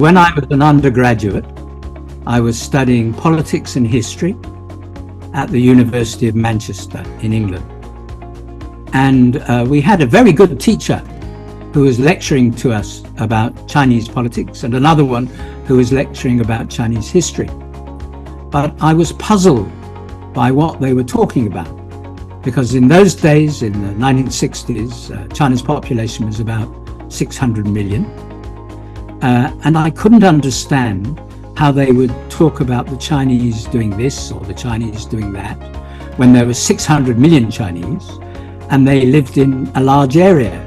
When I was an undergraduate, I was studying politics and history at the University of Manchester in England. And we had a very good teacher who was lecturing to us about Chinese politics and another one who was lecturing about Chinese history. But I was puzzled by what they were talking about, because in those days, in the 1960s, China's population was about 600 million. And I couldn't understand how they would talk about the Chinese doing this or the Chinese doing that when there were 600 million Chinese and they lived in a large area.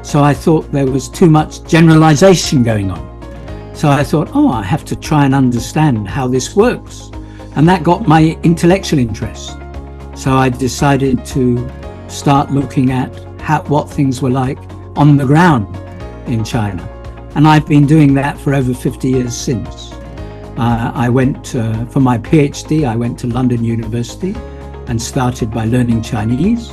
So I thought there was too much generalization going on. So I thought, oh, I have to try and understand how this works. And that got my intellectual interest. So I decided to start looking at what things were like on the ground in China. And I've been doing that for over 50 years since. I went for my PhD, I went to London University and started by learning Chinese.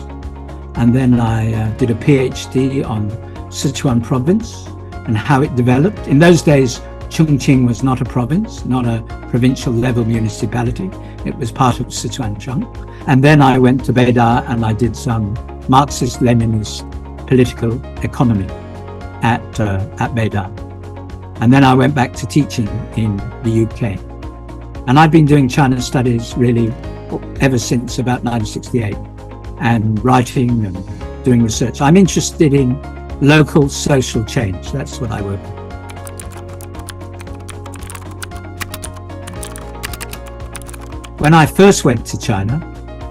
And then I did a PhD on Sichuan province and how it developed. In those days, Chongqing was not a province, not a provincial level municipality. It was part of Sichuan. And then I went to Beida and I did some Marxist-Leninist political economy at Beida. And then I went back to teaching in the UK. And I've been doing China studies really ever since about 1968 and writing and doing research. I'm interested in local social change. That's what I work on. When I first went to China,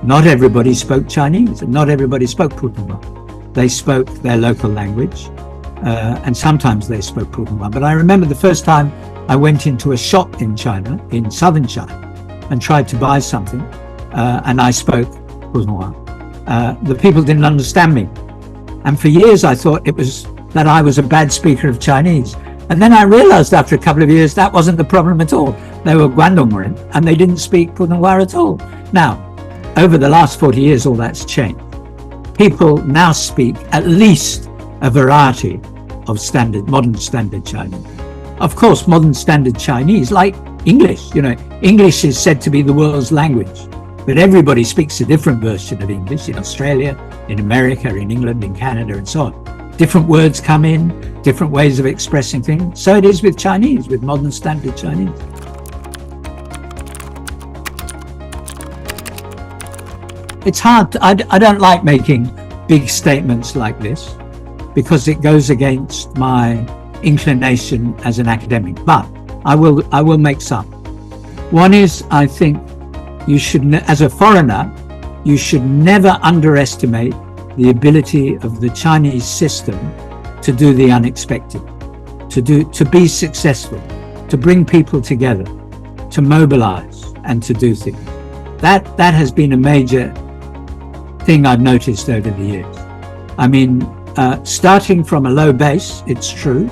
not everybody spoke Chinese and not everybody spoke Putonghua. They spoke their local language. And sometimes they spoke Putonghua. But I remember the first time I went into a shop in China, in southern China, and tried to buy something, and I spoke Putonghua. The people didn't understand me. And for years I thought it was that I was a bad speaker of Chinese. And then I realized after a couple of years that wasn't the problem at all. They were Guangdongmen and they didn't speak Putonghua at all. Now, over the last 40 years, all that's changed. People now speak at least a variety of modern standard Chinese. Of course, modern standard Chinese, like English, English is said to be the world's language, but everybody speaks a different version of English in Australia, in America, in England, in Canada, and so on. Different words come in, different ways of expressing things. So it is with Chinese, with modern standard Chinese. It's hard. I don't like making big statements like this, because it goes against my inclination as an academic. But I will make some. One is, I think you should, as a foreigner, you should never underestimate the ability of the Chinese system to do the unexpected, to be successful, to bring people together, to mobilize and to do things. That has been a major thing I've noticed over the years. I mean, starting from a low base, it's true,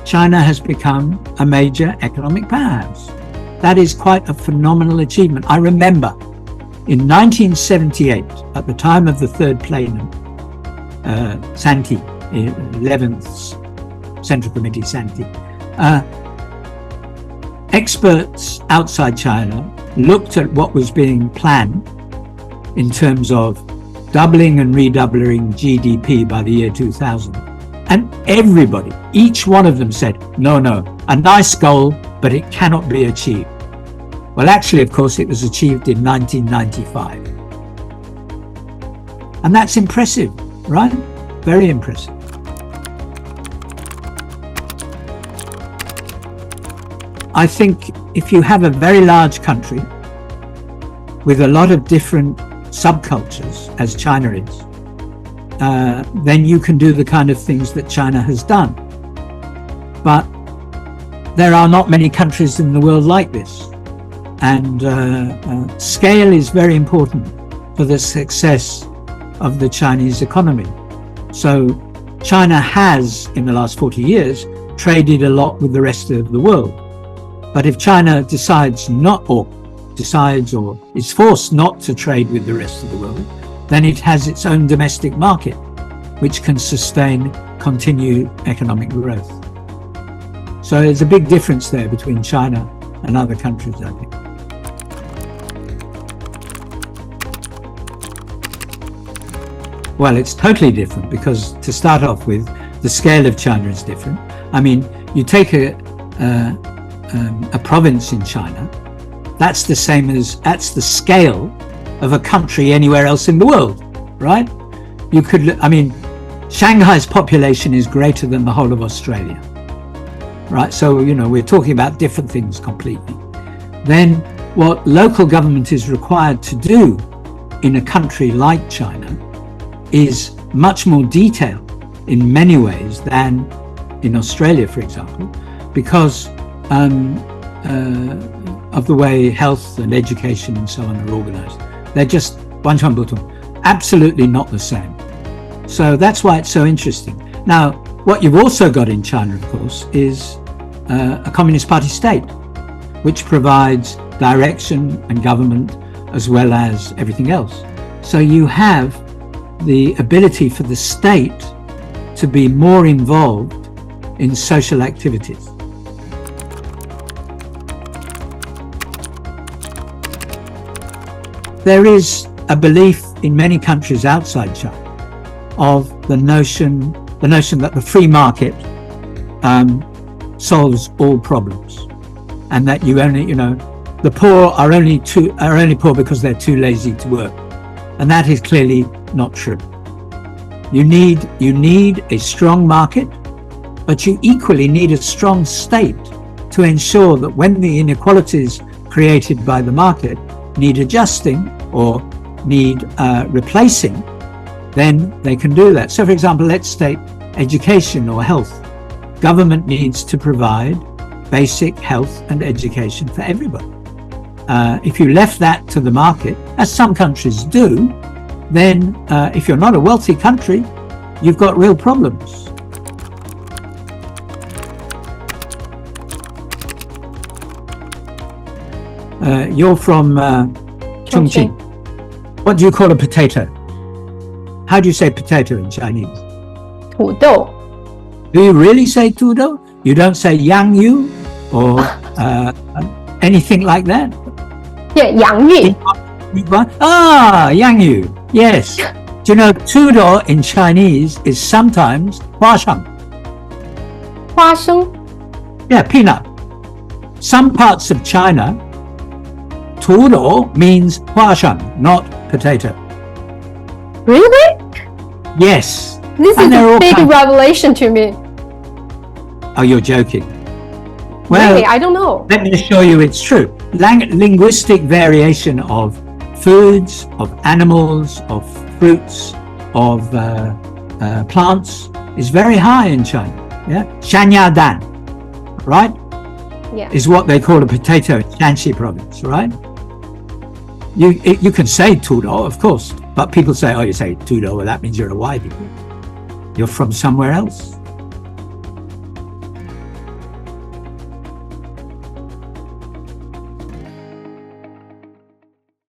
China has become a major economic powerhouse. That is quite a phenomenal achievement. I remember in 1978, at the time of the third plenum, Santi, 11th Central Committee Santi, experts outside China looked at what was being planned in terms of doubling and redoubling GDP by the year 2000. And everybody, each one of them said, no, a nice goal, but it cannot be achieved. Well, actually, of course, it was achieved in 1995. And that's impressive, right? Very impressive. I think if you have a very large country with a lot of different subcultures, as China is, then you can do the kind of things that China has done. But there are not many countries in the world like this. And scale is very important for the success of the Chinese economy. So China has, in the last 40 years, traded a lot with the rest of the world. But if China decides or is forced not to trade with the rest of the world, then it has its own domestic market, which can sustain continued economic growth. So there's a big difference there between China and other countries, I think. Well, it's totally different because, to start off with, the scale of China is different. I mean, you take a province in China, that's the scale of a country anywhere else in the world, right? Shanghai's population is greater than the whole of Australia, right? So, we're talking about different things completely. Then what local government is required to do in a country like China is much more detailed in many ways than in Australia, for example, because of the way health and education and so on are organized. They're just absolutely not the same. So that's why it's so interesting. Now, what you've also got in China, of course, is a Communist Party state, which provides direction and government as well as everything else. So you have the ability for the state to be more involved in social activities. There is a belief in many countries outside China of the notion that the free market solves all problems, and that the poor are only poor because they're too lazy to work, and that is clearly not true. You need a strong market, but you equally need a strong state to ensure that when the inequalities created by the market need adjusting or need replacing, then they can do that. So, for example, let's take education or health. Government needs to provide basic health and education for everybody. If you left that to the market, as some countries do, then if you're not a wealthy country, you've got real problems. You're from Chongqing. What do you call a potato? How do you say potato in Chinese? 土豆. Do you really say 土豆? You don't say yang yu or anything like that? Yeah, 洋芋. Yang yu. Yes. Do you know 土豆 in Chinese is sometimes 花生? 花生. Yeah, peanut. Some parts of China, 土豆 means 花生, not potato. Really? Yes. This is a big revelation to me. Oh, you're joking. Well, really? I don't know. Let me assure you it's true. Linguistic variation of foods, of animals, of fruits, of plants is very high in China. Yeah, Shanyadan, right? Yeah. Is what they call a potato in Shanxi province, right? You can say 土豆, of course, but people say, you say 土豆, well, that means you're a whitey. You're from somewhere else.